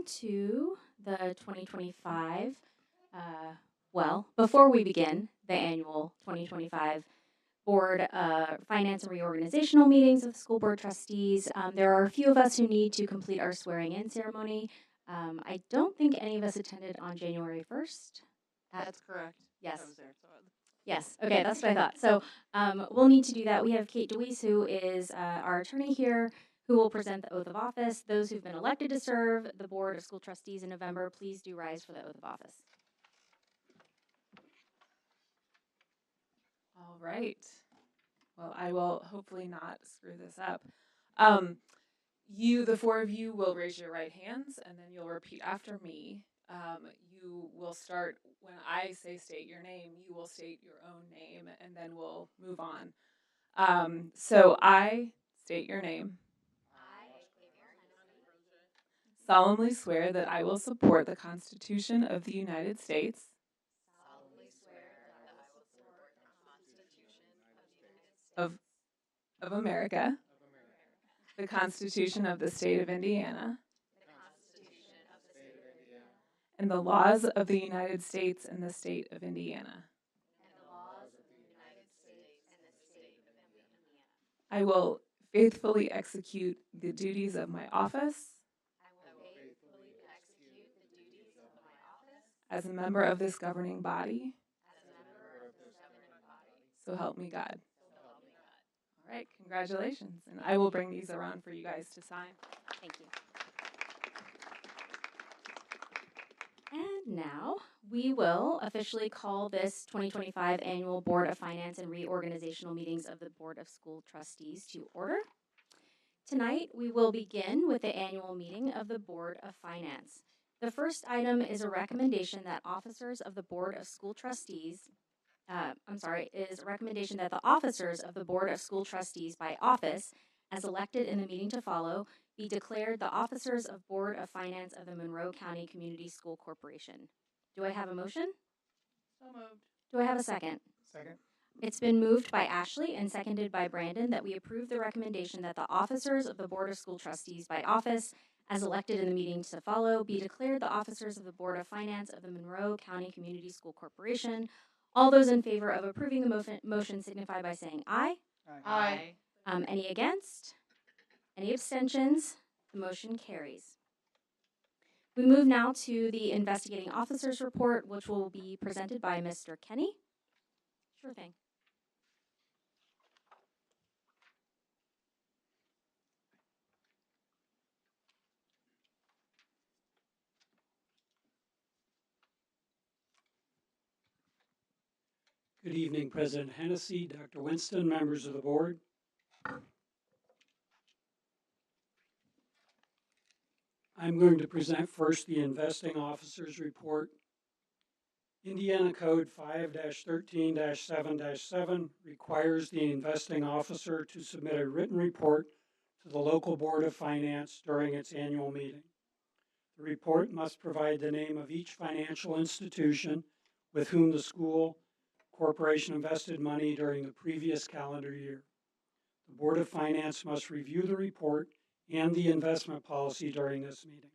to the 2025, before we begin the annual 2025 Board Finance and Reorganizational meetings of the School Board Trustees, there are a few of us who need to complete our swearing-in ceremony. I don't think any of us attended on January 1st. That's correct. Yes. I was there, so Yes. Okay, that's what I thought. So we'll need to do that. We have Kate DeWeese, who is our attorney here, who will present the oath of office. Those who've been elected to serve the Board of School Trustees in November, please do rise for the oath of office. all right. Well, I will hopefully not screw this up. The four of you will raise your right hands, and then you'll repeat after me. You will start when I say state your name. You will state your own name, and then we'll move on. So I state your name. Solemnly swear that I will support the Constitution of the United States. Of America. The Constitution of the State of Indiana. And the laws of the United States and the State of Indiana. I will faithfully execute the duties of my office. As a member of this governing body. So help me God. All right, congratulations. And I will bring these around for you guys to sign. Thank you. And now we will officially call this 2025 Annual Board of Finance and Reorganizational meetings of the Board of School Trustees to order. Tonight, we will begin with the annual meeting of the Board of Finance. The first item is a recommendation that officers of the Board of School Trustees, is a recommendation that the officers of the Board of School Trustees by office, as elected in the meeting to follow, be declared the officers of Board of Finance of the Monroe County Community School Corporation. Do I have a motion? So moved. Do I have a second? Second. It's been moved by Ashley and seconded by Brandon that we approve the recommendation that the officers of the Board of School Trustees by office, as elected in the meeting to follow, be declared the officers of the Board of Finance of the Monroe County Community School Corporation. All those in favor of approving the motion signify by saying aye. Aye. Any against? Any abstentions? The motion carries. We move now to the investigating officers report, which will be presented by Mr. Kenny. Sure thing. Good evening, President Hennessy, Dr. Winston, members of the board. I'm going to present first the investing officers report. Indiana Code 5-13-7-7 requires the investing officer to submit a written report to the local Board of Finance during its annual meeting. The report must provide the name of each financial institution with whom the school corporation invested money during the previous calendar year. The Board of Finance must review the report and the investment policy during this meeting.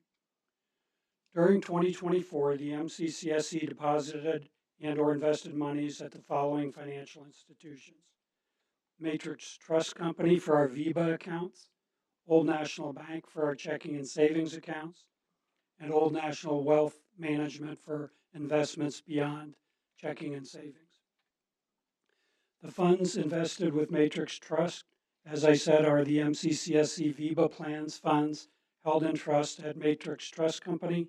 During 2024, the MCCSC deposited and/or invested monies at the following financial institutions: Matrix Trust Company for our VEBA accounts, Old National Bank for our checking and savings accounts, and Old National Wealth Management for investments beyond checking and savings. The funds invested with Matrix Trust, as I said, are the MCCSC VEBA plans funds held in trust at Matrix Trust Company.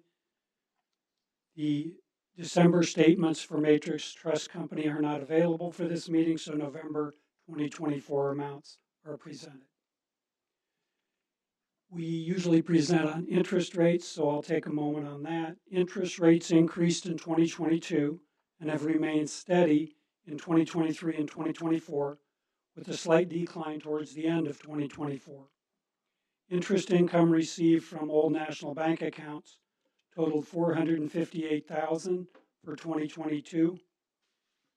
The December statements for Matrix Trust Company are not available for this meeting, so November 2024 amounts are presented. We usually present on interest rates, so I'll take a moment on that. Interest rates increased in 2022 and have remained steady in 2023 and 2024, with a slight decline towards the end of 2024. Interest income received from Old National Bank accounts totaled $458,000 for 2022.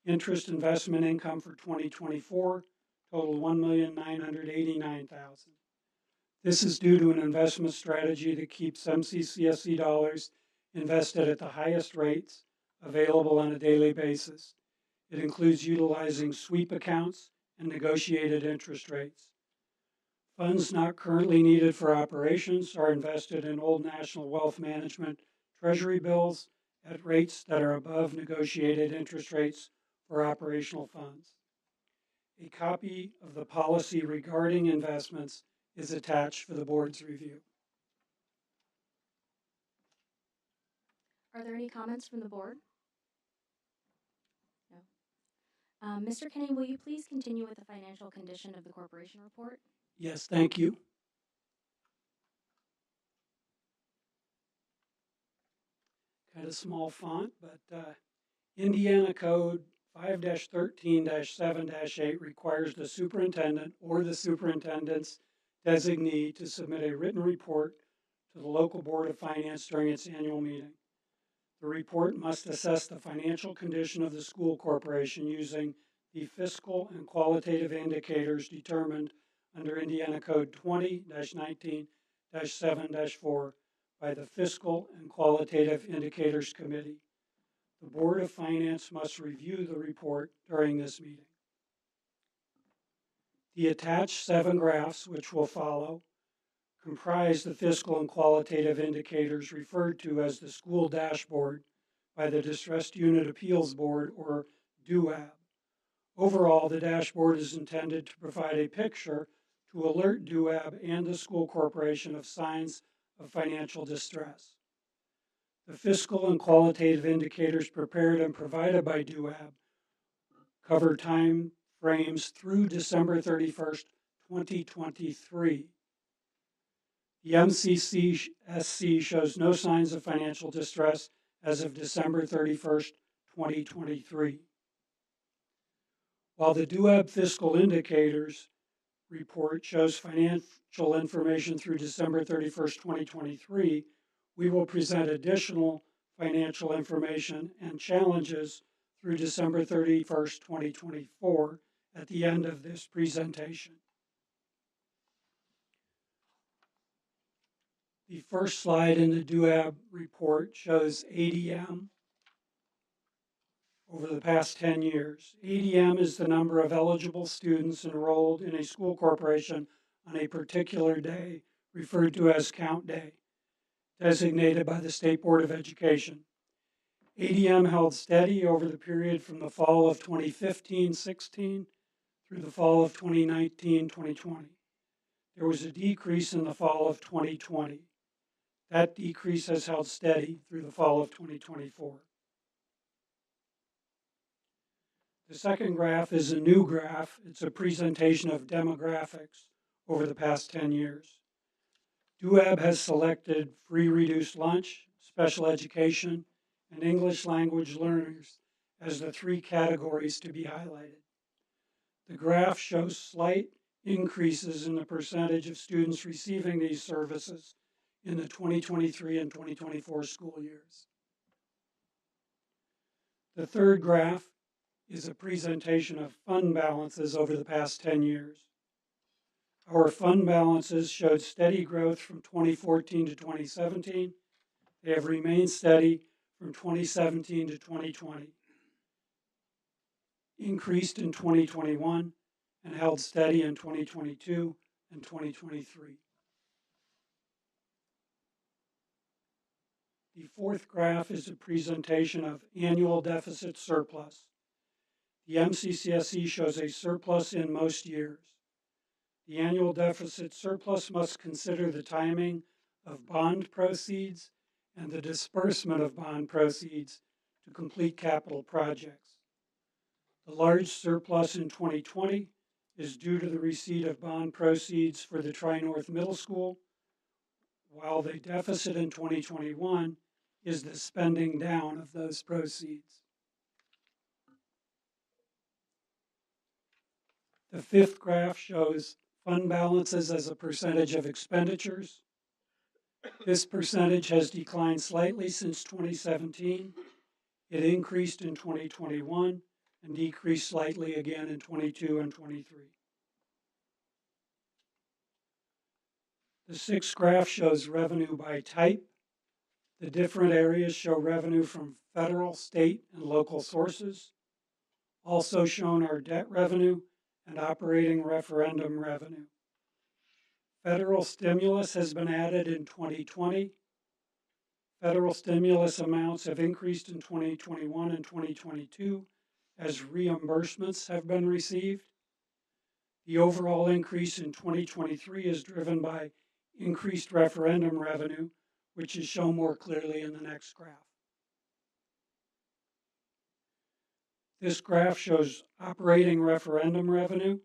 Interest investment income for 2024 totaled $1,989,000. This is due to an investment strategy that keeps MCCSC dollars invested at the highest rates available on a daily basis. It includes utilizing sweep accounts and negotiated interest rates. Funds not currently needed for operations are invested in Old National Wealth Management Treasury bills at rates that are above negotiated interest rates for operational funds. A copy of the policy regarding investments is attached for the board's review. Are there any comments from the board? No. Mr. Kenny, will you please continue with the financial condition of the corporation report? Yes, thank you. Kind of small font, but Indiana Code 5-13-7-8 requires the superintendent or the superintendent's designee to submit a written report to the local board of finance during its annual meeting. The report must assess the financial condition of the school corporation using the fiscal and qualitative indicators determined under Indiana Code 20-19-7-4 by the Fiscal and Qualitative Indicators Committee. The Board of Finance must review the report during this meeting. The attached 7 graphs, which will follow, comprise the fiscal and qualitative indicators referred to as the school dashboard by the Distressed Unit Appeals Board, or DUAB. Overall, the dashboard is intended to provide a picture to alert DUAB and the school corporation of signs of financial distress. The fiscal and qualitative indicators prepared and provided by DUAB cover time frames through December 31st, 2023. The MCCSC shows no signs of financial distress as of December 31st, 2023. While the DUAB fiscal indicators report shows financial information through December 31st, 2023, we will present additional financial information and challenges through December 31st, 2024 at the end of this presentation. The first slide in the DUAB report shows ADM over the past 10 years. ADM is the number of eligible students enrolled in a school corporation on a particular day, referred to as count day, designated by the State Board of Education. ADM held steady over the period from the fall of 2015-16 through the fall of 2019-2020. There was a decrease in the fall of 2020. That decrease has held steady through the fall of 2024. The second graph is a new graph. It's a presentation of demographics over the past 10 years. DUAB has selected free reduced lunch, special education, and English language learners as the 3 categories to be highlighted. The graph shows slight increases in the percentage of students receiving these services in the 2023 and 2024 school years. The third graph is a presentation of fund balances over the past 10 years. Our fund balances showed steady growth from 2014 to 2017. They have remained steady from 2017 to 2020, increased in 2021, and held steady in 2022 and 2023. The fourth graph is a presentation of annual deficit surplus. The MCCSC shows a surplus in most years. The annual deficit surplus must consider the timing of bond proceeds and the disbursement of bond proceeds to complete capital projects. The large surplus in 2020 is due to the receipt of bond proceeds for the Tri-North Middle School, while the deficit in 2021 is the spending down of those proceeds. The fifth graph shows fund balances as a percentage of expenditures. This percentage has declined slightly since 2017. It increased in 2021 and decreased slightly again in 22 and 23. The sixth graph shows revenue by type. The different areas show revenue from federal, state, and local sources. Also shown are debt revenue and operating referendum revenue. Federal stimulus has been added in 2020. Federal stimulus amounts have increased in 2021 and 2022 as reimbursements have been received. The overall increase in 2023 is driven by increased referendum revenue, which is shown more clearly in the next graph. This graph shows operating referendum revenue.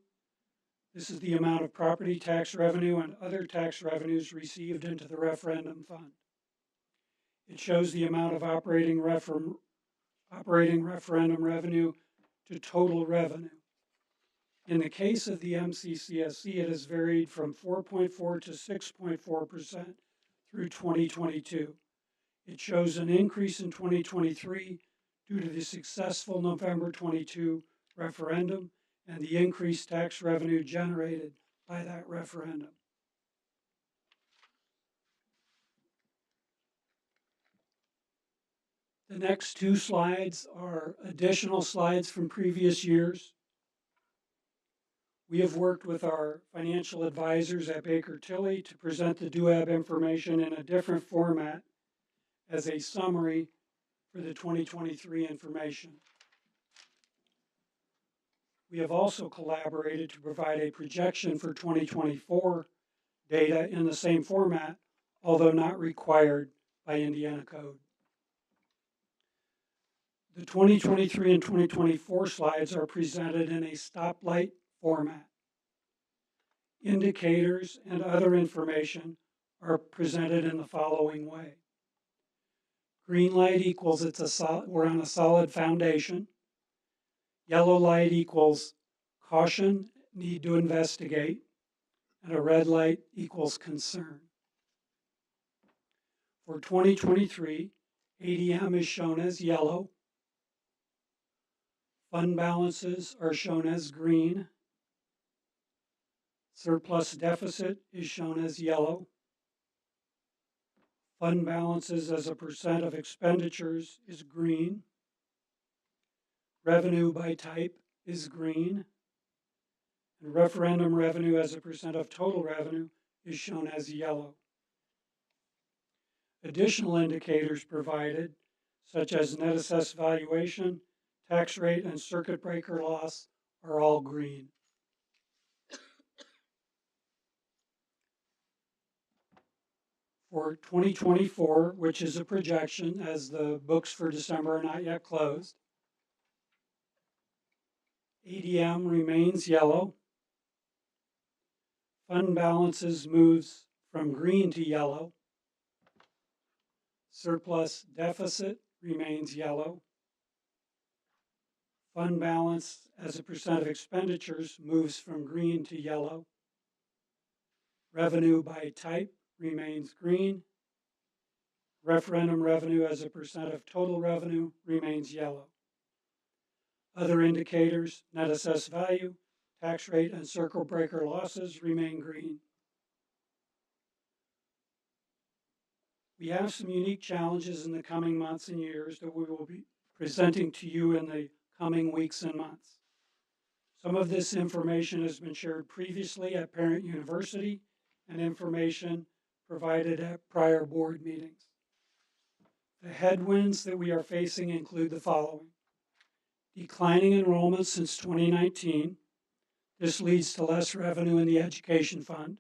This is the amount of property tax revenue and other tax revenues received into the referendum fund. It shows the amount of operating referendum revenue to total revenue. In the case of the MCCSC, it has varied from 4.4 to 6.4% through 2022. It shows an increase in 2023 due to the successful November 22 referendum and the increased tax revenue generated by that referendum. The next two slides are additional slides from previous years. We have worked with our financial advisors at Baker Tilly to present the DUAB information in a different format as a summary for the 2023 information. We have also collaborated to provide a projection for 2024 data in the same format, although not required by Indiana code. The 2023 and 2024 slides are presented in a stoplight format. Indicators and other information are presented in the following way. Green light equals we're on a solid foundation. Yellow light equals caution, need to investigate, and a red light equals concern. For 2023, ADM is shown as yellow. Fund balances are shown as green. Surplus deficit is shown as yellow. Fund balances as a percent of expenditures is green. Revenue by type is green. And referendum revenue as a percent of total revenue is shown as yellow. Additional indicators provided, such as net assessed valuation, tax rate, and circuit breaker loss, are all green. For 2024, which is a projection as the books for December are not yet closed, ADM remains yellow. Fund balances moves from green to yellow. Surplus deficit remains yellow. Fund balance as a percent of expenditures moves from green to yellow. Revenue by type remains green. Referendum revenue as a percent of total revenue remains yellow. Other indicators, net assessed value, tax rate, and circuit breaker losses remain green. We have some unique challenges in the coming months and years that we will be presenting to you in the coming weeks and months. Some of this information has been shared previously at Parent University and information provided at prior board meetings. The headwinds that we are facing include the following. Declining enrollment since 2019. This leads to less revenue in the education fund.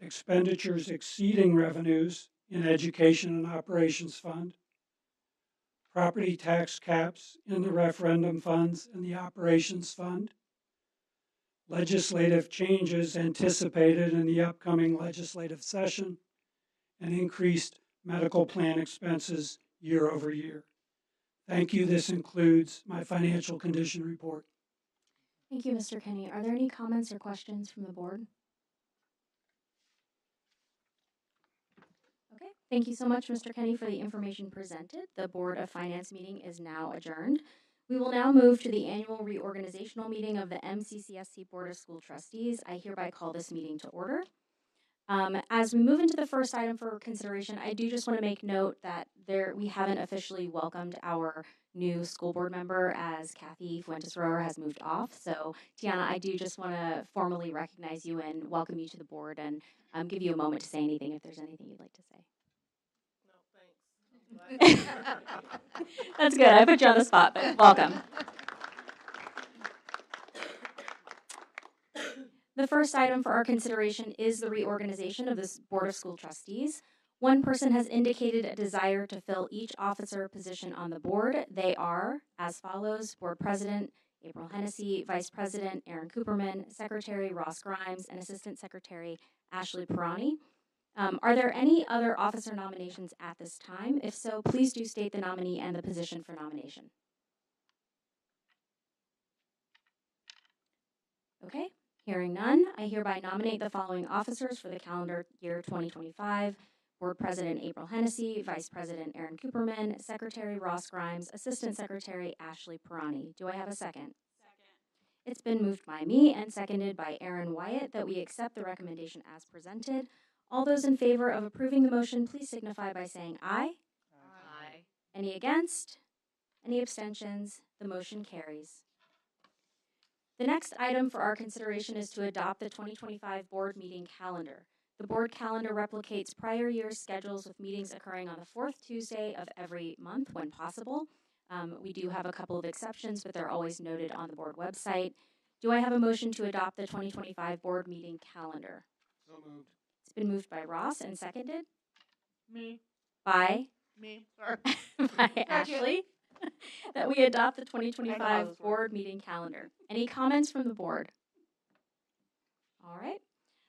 Expenditures exceeding revenues in education and operations fund. Property tax caps in the referendum funds and the operations fund. Legislative changes anticipated in the upcoming legislative session, and increased medical plan expenses year over year. Thank you. This includes my financial condition report. Thank you, Mr. Kenny. Are there any comments or questions from the board? Okay, thank you so much, Mr. Kenny, for the information presented. The Board of Finance meeting is now adjourned. We will now move to the annual reorganizational meeting of the MCCSC Board of School Trustees. I hereby call this meeting to order. As we move into the first item for consideration, I do just want to make note that we haven't officially welcomed our new school board member as Kathy Fuentes-Rower has moved off. So, Tiana, I do just want to formally recognize you and welcome you to the board and give you a moment to say anything if there's anything you'd like to say. No, thanks. That's good. I put you on the spot, but welcome. The first item for our consideration is the reorganization of this Board of School Trustees. One person has indicated a desire to fill each officer position on the board. They are as follows: Board President April Hennessy, Vice President Aaron Cooperman, Secretary Ross Grimes, and Assistant Secretary Ashley Pirani. Are there any other officer nominations at this time? If so, please do state the nominee and the position for nomination. Okay. Hearing none, I hereby nominate the following officers for the calendar year 2025. Board President April Hennessy, Vice President Aaron Cooperman, Secretary Ross Grimes, Assistant Secretary Ashley Pirani. Do I have a second? Second. It's been moved by me and seconded by Aaron Wyatt that we accept the recommendation as presented. All those in favor of approving the motion, please signify by saying aye. Aye. Any against? Any abstentions? The motion carries. The next item for our consideration is to adopt the 2025 board meeting calendar. The board calendar replicates prior year's schedules with meetings occurring on the fourth Tuesday of every month when possible. We do have a couple of exceptions, but they're always noted on the board website. Do I have a motion to adopt the 2025 board meeting calendar? So moved. It's been moved by Ross and seconded Me. by Sorry. by Ashley. That we adopt the I 2025 know those board words. meeting calendar. Any comments from the board? All right.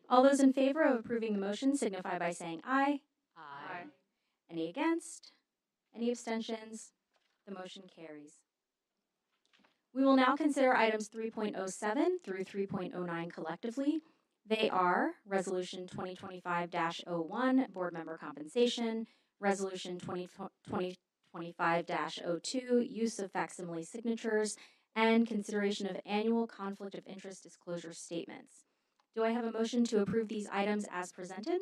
All those in favor of approving the motion signify by saying aye. Aye. Any against? Any abstentions? The motion carries. We will now consider items 3.07 through 3.09 collectively. They are Resolution 2025-01, Board Member Compensation, Resolution 2025-02, Use of Facsimile Signatures, and consideration of annual conflict of interest disclosure statements. Do I have a motion to approve these items as presented?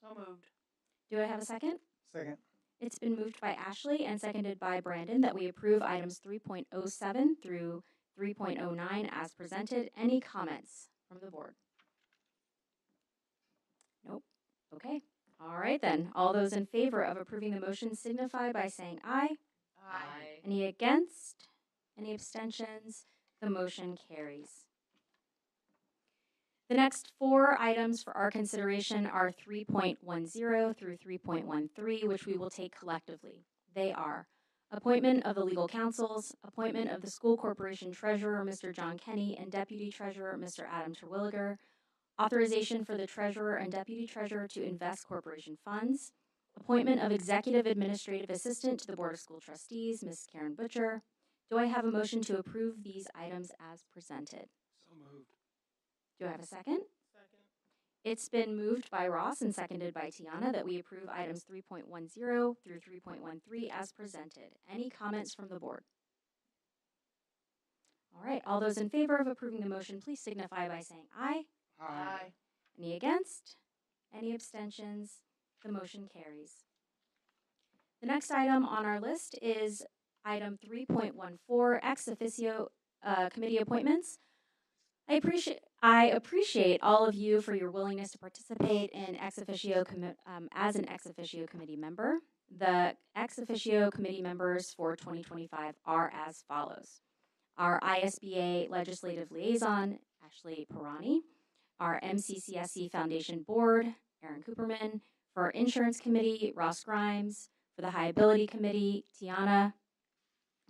So moved. Do I have a second? Second. It's been moved by Ashley and seconded by Brandon that we approve items 3.07 through 3.09 as presented. Any comments from the board? Nope. Okay. All right then. All those in favor of approving the motion signify by saying aye. Aye. Any against? Any abstentions? The motion carries. The next four items for our consideration are 3.10 through 3.13, which we will take collectively. They are appointment of the legal counsels, appointment of the school corporation treasurer, Mr. John Kenny, and deputy treasurer, Mr. Adam Terwilliger, authorization for the treasurer and deputy treasurer to invest corporation funds, appointment of executive administrative assistant to the Board of School Trustees, Ms. Karen Butcher. Do I have a motion to approve these items as presented? So moved. Do I have a second? Second. It's been moved by Ross and seconded by Tiana that we approve items 3.10 through 3.13 as presented. Any comments from the board? All right, all those in favor of approving the motion, please signify by saying aye. Aye. Any against? Any abstentions? The motion carries. The next item on our list is item 3.14, ex officio committee appointments. I appreciate all of you for your willingness to participate in ex officio as an ex officio committee member. The ex officio committee members for 2025 are as follows: our ISBA legislative liaison, Ashley Pirani; our MCCSC Foundation Board, Aaron Cooperman; for our Insurance Committee, Ross Grimes; for the Highability Committee, Tiana;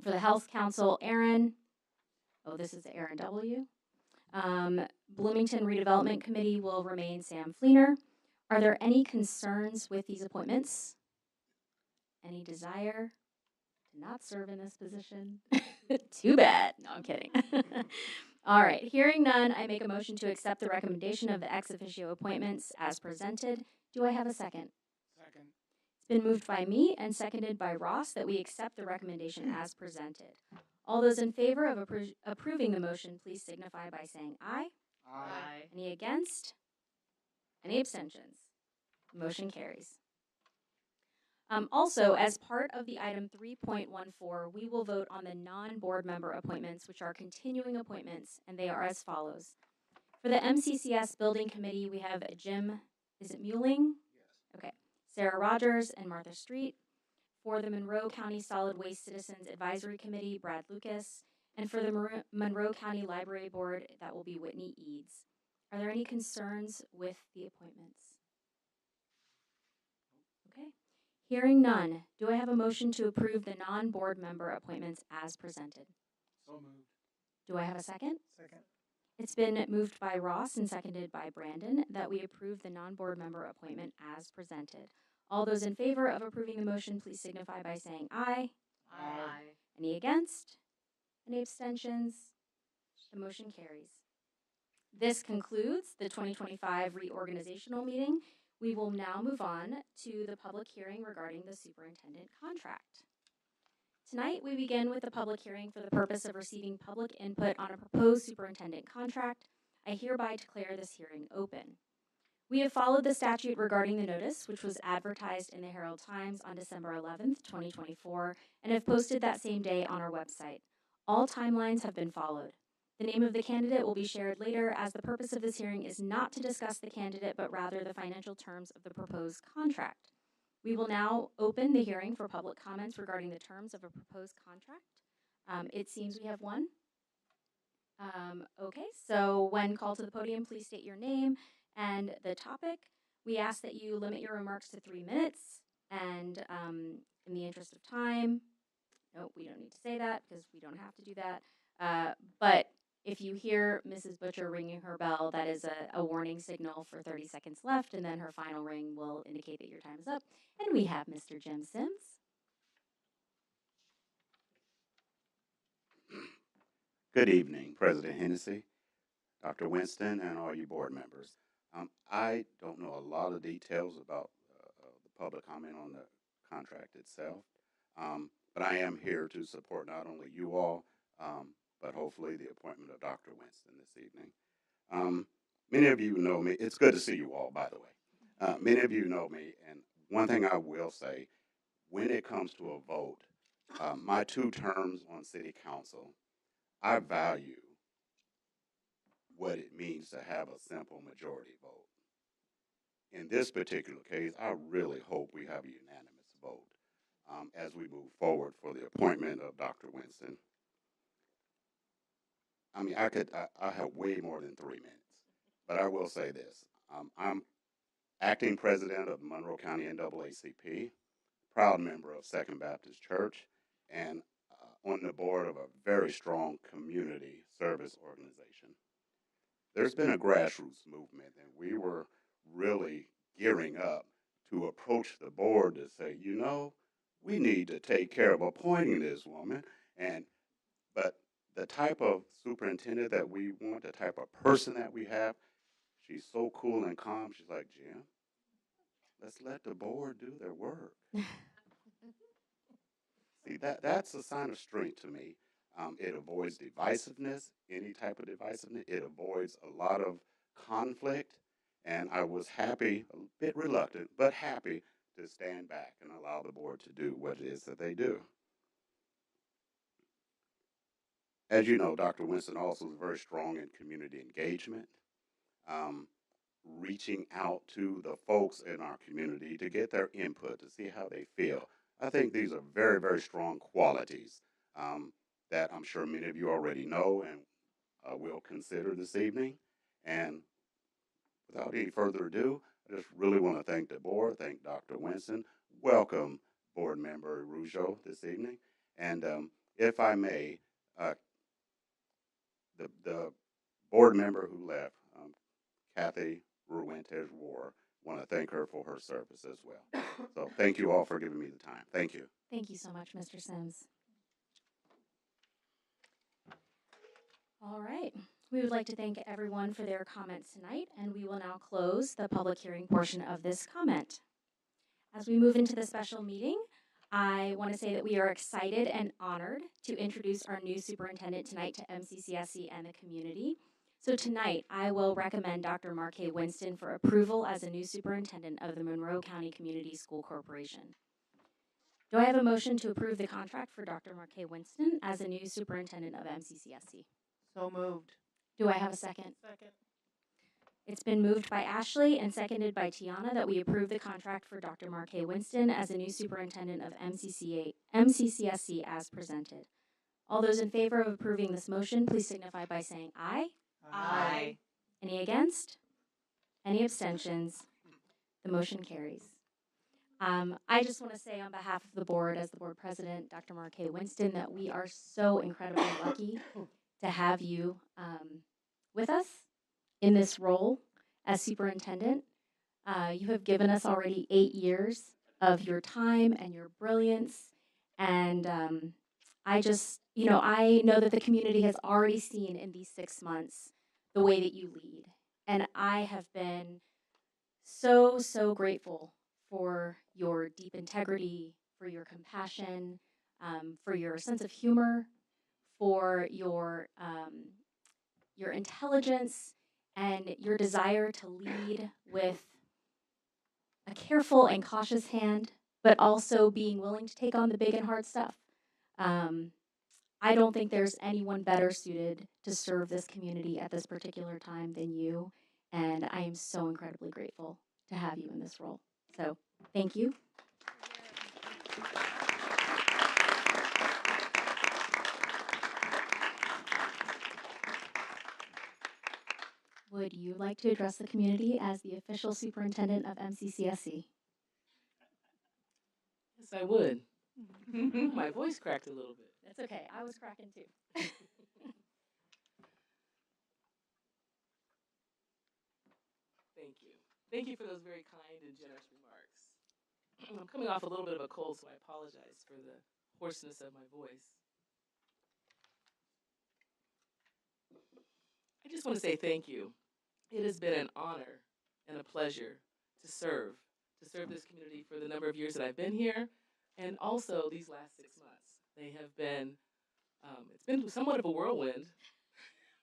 for the Health Council, Aaron. Oh, this is Aaron W. Bloomington Redevelopment Committee will remain Sam Fleener. Are there any concerns with these appointments? Any desire to not serve in this position? Too bad. No, I'm kidding. All right, hearing none, I make a motion to accept the recommendation of the ex officio appointments as presented. Do I have a second? Second. It's been moved by me and seconded by Ross that we accept the recommendation as presented. All those in favor of approving the motion, please signify by saying aye. Aye. Any against? Any abstentions? Motion carries. Also, as part of the item 3.14, we will vote on the non-board member appointments, which are continuing appointments, and they are as follows. For the MCCS Building Committee, we have Jim, is it Muelling? Yes. Okay. Sarah Rogers and Martha Street. For the Monroe County Solid Waste Citizens Advisory Committee, Brad Lucas. And for the Monroe County Library Board, that will be Whitney Eads. Are there any concerns with the appointments? Okay. Hearing none, do I have a motion to approve the non-board member appointments as presented? So moved. Do I have a second? Second. It's been moved by Ross and seconded by Brandon that we approve the non-board member appointment as presented. All those in favor of approving the motion, please signify by saying aye. Aye. Any against? Any abstentions? The motion carries. This concludes the 2025 reorganizational meeting. We will now move on to the public hearing regarding the superintendent contract. Tonight, we begin with the public hearing for the purpose of receiving public input on a proposed superintendent contract. I hereby declare this hearing open. We have followed the statute regarding the notice, which was advertised in the Herald Times on December 11th, 2024, and have posted that same day on our website. All timelines have been followed. The name of the candidate will be shared later, as the purpose of this hearing is not to discuss the candidate, but rather the financial terms of the proposed contract. We will now open the hearing for public comments regarding the terms of a proposed contract. It seems we have one. Okay, so when called to the podium, please state your name and the topic. We ask that you limit your remarks to 3 minutes, and in the interest of time, nope, we don't need to say that because we don't have to do that. But if you hear Mrs. Butcher ringing her bell, that is a warning signal for 30 seconds left, and then her final ring will indicate that your time is up. And we have Mr. Jim Sims. Good evening, President Hennessy, Dr. Winston, and all you board members. I don't know a lot of details about the public comment on the contract itself, but I am here to support not only you all, but hopefully the appointment of Dr. Winston this evening. Many of you know me. It's good to see you all, by the way. Many of you know me, and one thing I will say, when it comes to a vote, my 2 terms on city council, I value what it means to have a simple majority vote. In this particular case, I really hope we have a unanimous vote as we move forward for the appointment of Dr. Winston. I mean, I have way more than 3 minutes, but I will say this. I'm acting president of Monroe County NAACP, proud member of Second Baptist Church, and on the board of a very strong community service organization. There's been a grassroots movement, and we were really gearing up to approach the board to say, you know, we need to take care of appointing this woman. But the type of superintendent that we want, the type of person that we have, she's so cool and calm. She's like, Jim, let's let the board do their work. See, that's a sign of strength to me. It avoids divisiveness, any type of divisiveness. It avoids a lot of conflict. And I was happy, a bit reluctant, but happy to stand back and allow the board to do what it is that they do. As you know, Dr. Winston also is very strong in community engagement, reaching out to the folks in our community to get their input, to see how they feel. I think these are very, very strong qualities that I'm sure many of you already know and will consider this evening. And without any further ado, I just really want to thank the board, thank Dr. Winston, welcome board member Rougeau this evening. And if I may, the board member who left, Kathy Ruentes-War, want to thank her for her service as well. So thank you all for giving me the time. Thank you. Thank you so much, Mr. Sims. All right. We would like to thank everyone for their comments tonight, and we will now close the public hearing portion of this comment. As we move into the special meeting, I want to say that we are excited and honored to introduce our new superintendent tonight to MCCSC and the community. So tonight, I will recommend Dr. Marque Winston for approval as a new superintendent of the Monroe County Community School Corporation. Do I have a motion to approve the contract for Dr. Marque Winston as a new superintendent of MCCSC? So moved. Do I have a second? Second. It's been moved by Ashley and seconded by Tiana that we approve the contract for Dr. Marque Winston as a new superintendent of MCCSC as presented. All those in favor of approving this motion, please signify by saying aye. Aye. Any against? Any abstentions? The motion carries. I just want to say on behalf of the board, as the board president, Dr. Marque Winston, that we are so incredibly lucky to have you with us in this role as superintendent. You have given us already 8 years of your time and your brilliance. And I just, I know that the community has already seen in these 6 months the way that you lead. And I have been so, so grateful for your deep integrity, for your compassion, for your sense of humor, for your intelligence, and your desire to lead with a careful and cautious hand, but also being willing to take on the big and hard stuff. I don't think there's anyone better suited to serve this community at this particular time than you, and I am so incredibly grateful to have you in this role. So, thank you. Would you like to address the community as the official superintendent of MCCSC? Yes, I would. My voice cracked a little bit. That's okay. I was cracking too. Thank you. Thank you for those very kind and generous remarks. I'm coming off a little bit of a cold, so I apologize for the hoarseness of my voice. I just want to say thank you. It has been an honor and a pleasure to serve this community for the number of years that I've been here, and also these last 6 months. They have been, it's been somewhat of a whirlwind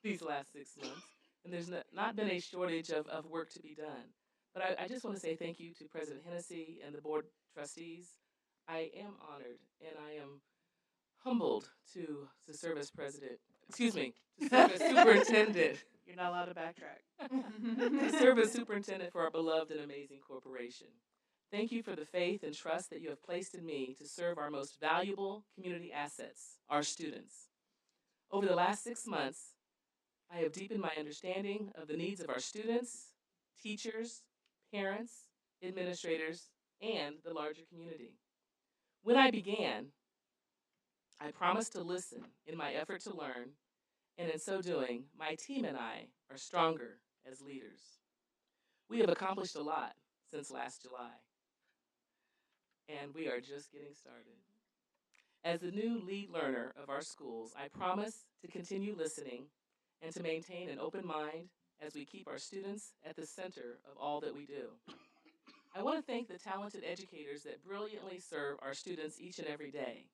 these last 6 months, and there's not been a shortage of work to be done. But I just want to say thank you to President Hennessy and the board trustees. I am honored and I am humbled to serve as president. Excuse me, to serve as superintendent. You're not allowed to backtrack. To serve as superintendent for our beloved and amazing corporation. Thank you for the faith and trust that you have placed in me to serve our most valuable community assets, our students. Over the last 6 months, I have deepened my understanding of the needs of our students, teachers, parents, administrators, and the larger community. When I began, I promised to listen in my effort to learn, and in so doing, my team and I are stronger as leaders. We have accomplished a lot since last July, and we are just getting started. As the new lead learner of our schools, I promise to continue listening and to maintain an open mind as we keep our students at the center of all that we do. I want to thank the talented educators that brilliantly serve our students each and every day.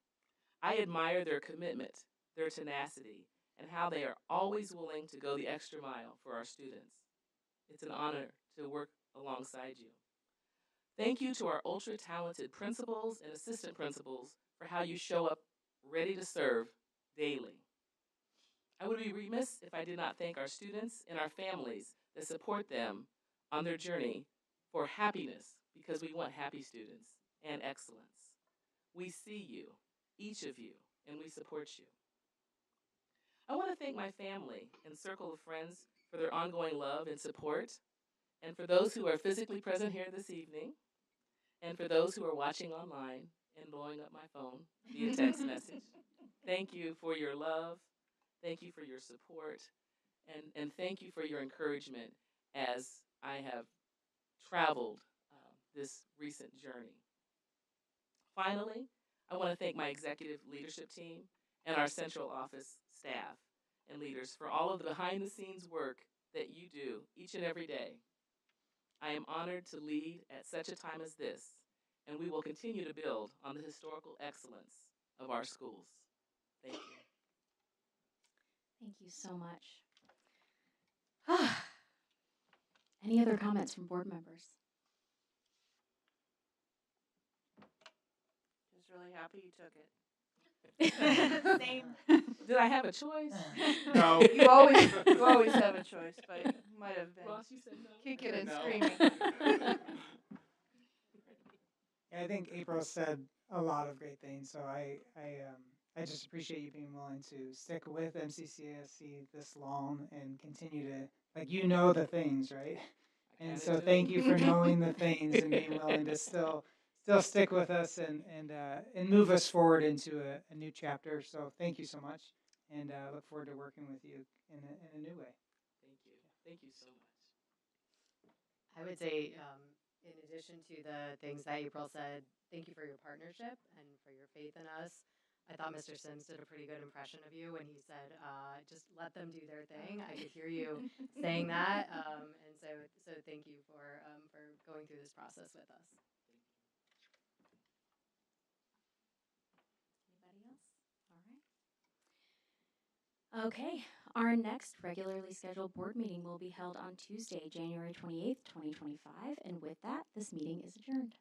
I admire their commitment, their tenacity, and how they are always willing to go the extra mile for our students. It's an honor to work alongside you. Thank you to our ultra-talented principals and assistant principals for how you show up ready to serve daily. I would be remiss if I did not thank our students and our families that support them on their journey for happiness, because we want happy students and excellence. We see you, each of you, and we support you. I want to thank my family and circle of friends for their ongoing love and support, and for those who are physically present here this evening, and for those who are watching online and blowing up my phone via text message. Thank you for your love. Thank you for your support, and thank you for your encouragement as I have traveled this recent journey. Finally, I want to thank my executive leadership team and our central office staff and leaders for all of the behind-the-scenes work that you do each and every day. I am honored to lead at such a time as this, and we will continue to build on the historical excellence of our schools. Thank you. Thank you so much. Any other comments from board members? Just really happy you took it. Same. Did I have a choice? No. You always have a choice, but you might have been Ross, you said no. kicking and No. screaming. I think April said a lot of great things, so I just appreciate you being willing to stick with MCCSC this long and continue to, like, you know the things, right? And so thank you for knowing the things and being willing to still stick with us and move us forward into a new chapter. So thank you so much, and look forward to working with you in a new way. Thank you. Thank you so much. I would say, in addition to the things that April said, thank you for your partnership and for your faith in us. I thought Mr. Sims did a pretty good impression of you when he said, just let them do their thing. I could hear you saying that. And so thank you for going through this process with us. Anybody else? All right. Okay, our next regularly scheduled board meeting will be held on Tuesday, January 28th, 2025. And with that, this meeting is adjourned.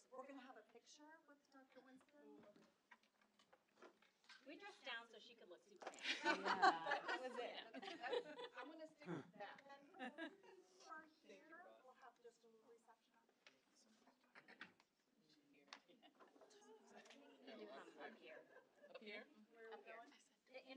We're going to have a picture with Dr. Winston. We dressed down so she could look super That was it. I'm going to stick